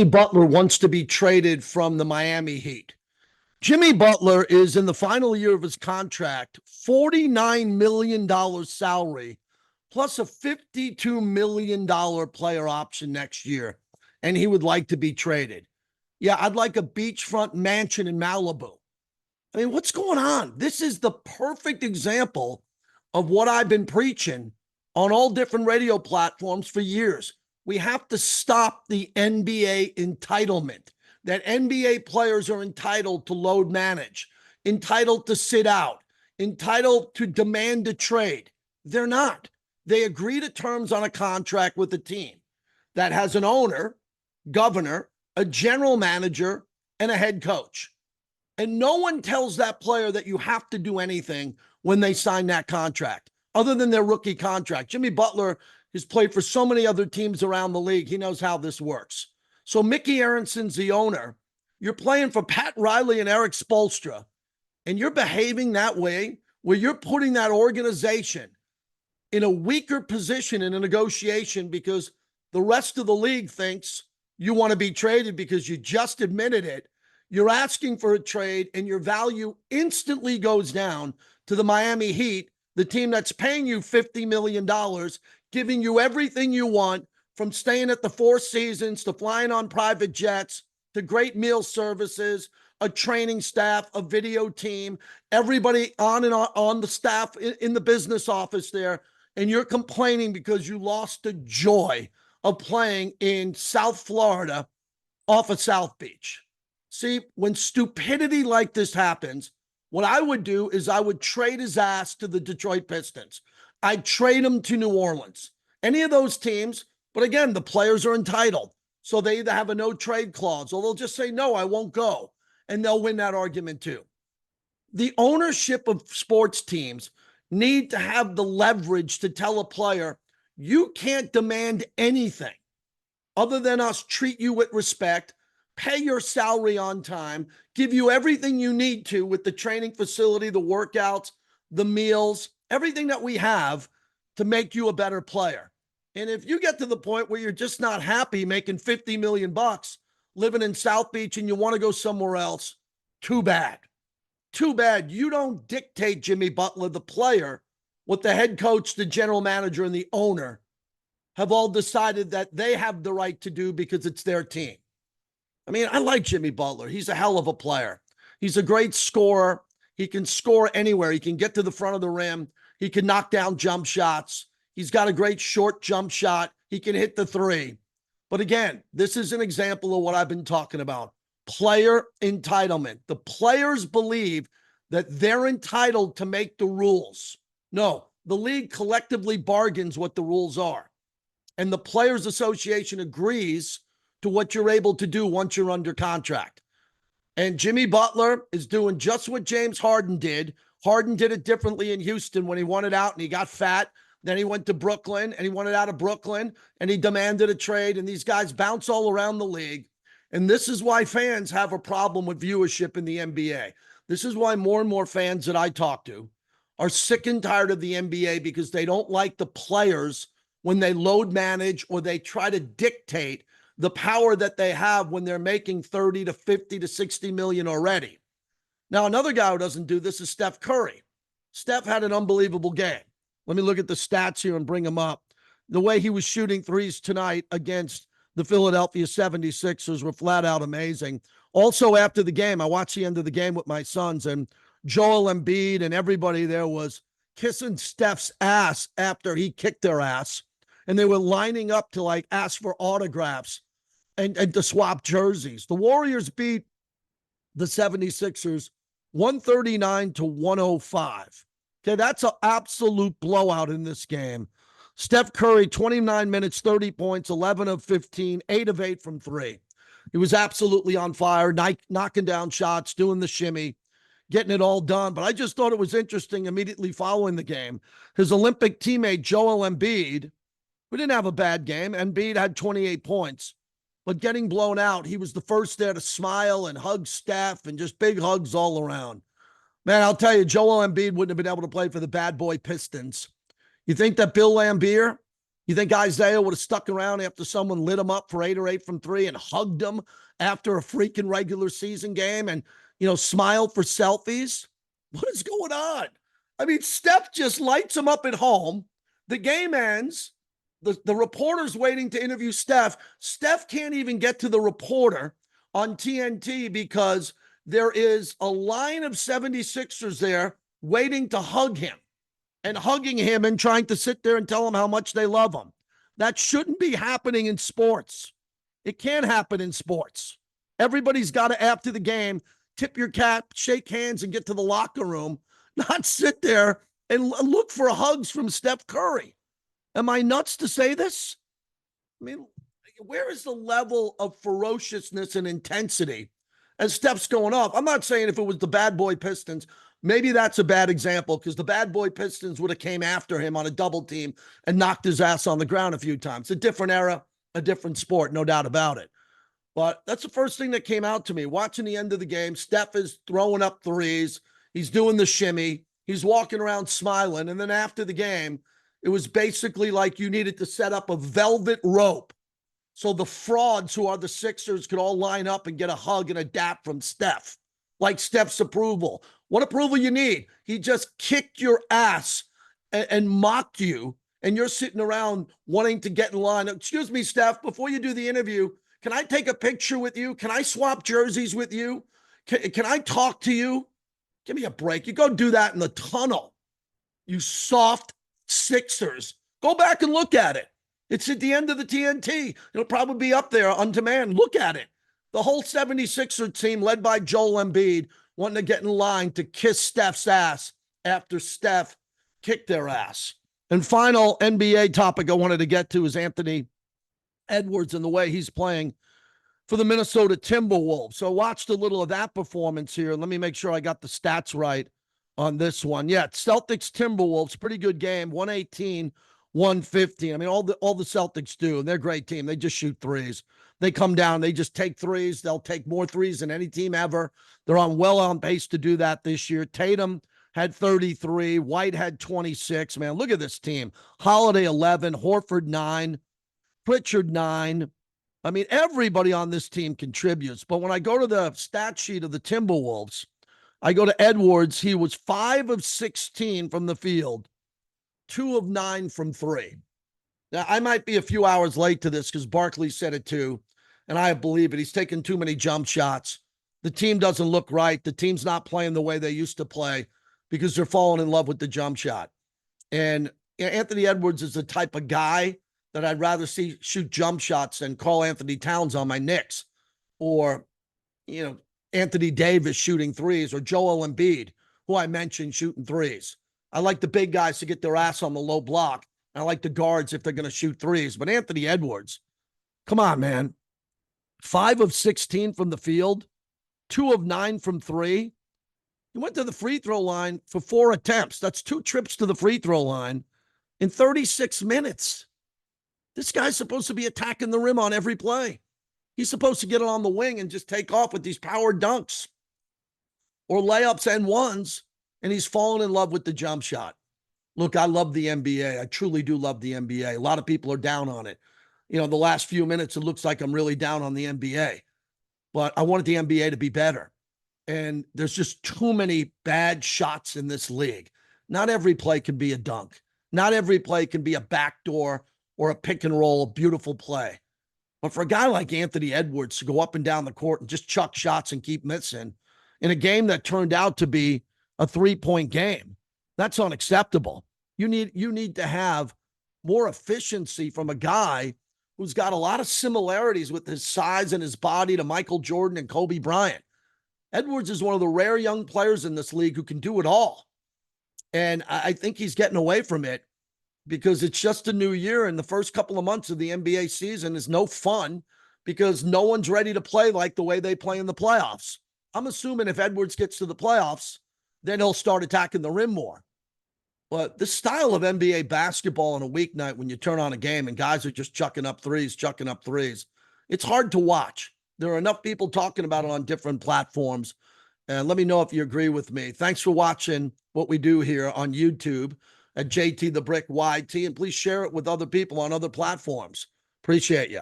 Butler wants to be traded from the Miami Heat. Jimmy Butler is in the final year of his contract, $49 million salary, plus a $52 million player option next year. And he would like to be traded. Yeah, I'd like a beachfront mansion in Malibu. I mean, what's going on? This is the perfect example of what I've been preaching on all different radio platforms for years. We have to stop the NBA entitlement, that NBA players are entitled to load manage, entitled to sit out, entitled to demand a trade. They're not. They agree to terms on a contract with a team that has an owner, governor, a general manager, and a head coach. And no one tells that player that you have to do anything when they sign that contract, other than their rookie contract. Jimmy Butler has played for so many other teams around the league. He knows how this works. So Mickey Aronson's the owner. You're playing for Pat Riley and Eric Spoelstra, and you're behaving that way where you're putting that organization in a weaker position in a negotiation because the rest of the league thinks you want to be traded because you just admitted it. You're asking for a trade, and your value instantly goes down to the Miami Heat, the team that's paying you $50 million, giving you everything you want, from staying at the Four Seasons to flying on private jets to great meal services, a training staff, a video team, everybody on the staff in the business office there. And you're complaining because you lost the joy of playing in South Florida off of South Beach. See, when stupidity like this happens, what I would do is I would trade his ass to the Detroit Pistons. I'd trade him to New Orleans. Any of those teams, but again, the players are entitled. So they either have a no trade clause or they'll just say, no, I won't go. And they'll win that argument too. The ownership of sports teams need to have the leverage to tell a player, you can't demand anything other than us treat you with respect, pay your salary on time, give you everything you need to with the training facility, the workouts, the meals, everything that we have to make you a better player. And if you get to the point where you're just not happy making $50 million living in South Beach and you want to go somewhere else, too bad. Too bad. You don't dictate, Jimmy Butler, the player, what the head coach, the general manager, and the owner have all decided that they have the right to do because it's their team. I mean, I like Jimmy Butler. He's a hell of a player. He's a great scorer. He can score anywhere. He can get to the front of the rim. He can knock down jump shots. He's got a great short jump shot. He can hit the three. But again, this is an example of what I've been talking about. Player entitlement. The players believe that they're entitled to make the rules. No, the league collectively bargains what the rules are. And the Players Association agrees to what you're able to do once you're under contract. And Jimmy Butler is doing just what James Harden did. Harden did it differently in Houston when he wanted out and he got fat. Then he went to Brooklyn and he wanted out of Brooklyn and he demanded a trade. And these guys bounce all around the league. And this is why fans have a problem with viewership in the NBA. This is why more and more fans that I talk to are sick and tired of the NBA because they don't like the players when they load manage or they try to dictate the power that they have when they're making 30 to 50 to 60 million already. Now, another guy who doesn't do this is Steph Curry. Steph had an unbelievable game. Let me look at the stats here and bring them up. The way he was shooting threes tonight against the Philadelphia 76ers were flat out amazing. Also, after the game, I watched the end of the game with my sons, and Joel Embiid and everybody there was kissing Steph's ass after he kicked their ass. And they were lining up to like ask for autographs and to swap jerseys. The Warriors beat the 76ers 139 to 105. Okay, that's an absolute blowout in this game. Steph Curry, 29 minutes, 30 points, 11 of 15, 8 of 8 from three. He was absolutely on fire, knocking down shots, doing the shimmy, getting it all done. But I just thought it was interesting immediately following the game. His Olympic teammate, Joel Embiid, who didn't have a bad game. Embiid had 28 points. But getting blown out, he was the first there to smile and hug Steph and just big hugs all around. Man, I'll tell you, Joel Embiid wouldn't have been able to play for the bad boy Pistons. You think that Bill Laimbeer, You think Isaiah would have stuck around after someone lit him up for 8 or 8 from 3 and hugged him after a freaking regular season game and, smiled for selfies? What is going on? I mean, Steph just lights him up at home. The game ends. The reporter's waiting to interview Steph. Steph can't even get to the reporter on TNT because there is a line of 76ers there waiting to hug him and hugging him and trying to sit there and tell him how much they love him. That shouldn't be happening in sports. It can't happen in sports. Everybody's got to, after the game, tip your cap, shake hands, and get to the locker room, not sit there and look for hugs from Steph Curry. Am I nuts to say this? I mean, where is the level of ferociousness and intensity as Steph's going off? I'm not saying if it was the bad boy Pistons, maybe that's a bad example because the bad boy Pistons would have came after him on a double team and knocked his ass on the ground a few times. A different era, a different sport, no doubt about it. But that's the first thing that came out to me. Watching the end of the game, Steph is throwing up threes. He's doing the shimmy. He's walking around smiling. And then after the game, it was basically like you needed to set up a velvet rope so the frauds who are the Sixers could all line up and get a hug and a dap from Steph, like Steph's approval. What approval you need? He just kicked your ass and mocked you, and you're sitting around wanting to get in line. Excuse me, Steph, before you do the interview, can I take a picture with you? Can I swap jerseys with you? Can I talk to you? Give me a break. You go do that in the tunnel, you soft Sixers. Go back and look at it. It's at the end of the TNT. It'll probably be up there on demand. Look at it. The whole 76er team led by Joel Embiid wanting to get in line to kiss Steph's ass after Steph kicked their ass. And final NBA topic I wanted to get to is Anthony Edwards and the way he's playing for the Minnesota Timberwolves. So I watched a little of that performance here. Let me make sure I got the stats right on this one. Yeah, Celtics Timberwolves, pretty good game, 118-115. I mean, all the Celtics do, and they're a great team. They just shoot threes. They come down, they just take threes. They'll take more threes than any team ever. They're well on pace to do that this year. Tatum had 33. White had 26. Man, look at this team. Holiday 11, Horford 9, Pritchard 9. I mean, everybody on this team contributes. But when I go to the stat sheet of the Timberwolves, I go to Edwards. He was 5 of 16 from the field, 2 of 9 from 3. Now, I might be a few hours late to this because Barkley said it too, and I believe it. He's taking too many jump shots. The team doesn't look right. The team's not playing the way they used to play because they're falling in love with the jump shot. And Anthony Edwards is the type of guy that I'd rather see shoot jump shots than Karl Anthony Towns on my Knicks, or, Anthony Davis shooting threes, or Joel Embiid, who I mentioned shooting threes. I like the big guys to get their ass on the low block. I like the guards if they're going to shoot threes. But Anthony Edwards, come on, man. 5 of 16 from the field, 2 of 9 from 3. He went to the free throw line for 4 attempts. That's 2 trips to the free throw line in 36 minutes. This guy's supposed to be attacking the rim on every play. He's supposed to get it on the wing and just take off with these power dunks or layups and ones, and he's fallen in love with the jump shot. Look, I love the NBA. I truly do love the NBA. A lot of people are down on it. The last few minutes, it looks like I'm really down on the NBA. But I wanted the NBA to be better. And there's just too many bad shots in this league. Not every play can be a dunk. Not every play can be a backdoor or a pick and roll, a beautiful play. But for a guy like Anthony Edwards to go up and down the court and just chuck shots and keep missing in a game that turned out to be a 3-point game, that's unacceptable. You need to have more efficiency from a guy who's got a lot of similarities with his size and his body to Michael Jordan and Kobe Bryant. Edwards is one of the rare young players in this league who can do it all. And I think he's getting away from it because it's just a new year, and the first couple of months of the NBA season is no fun because no one's ready to play like the way they play in the playoffs. I'm assuming if Edwards gets to the playoffs, then he'll start attacking the rim more. But this style of NBA basketball on a weeknight when you turn on a game and guys are just chucking up threes, it's hard to watch. There are enough people talking about it on different platforms. And let me know if you agree with me. Thanks for watching what we do here on YouTube. at JT the Brick YT, and please share it with other people on other platforms. Appreciate you.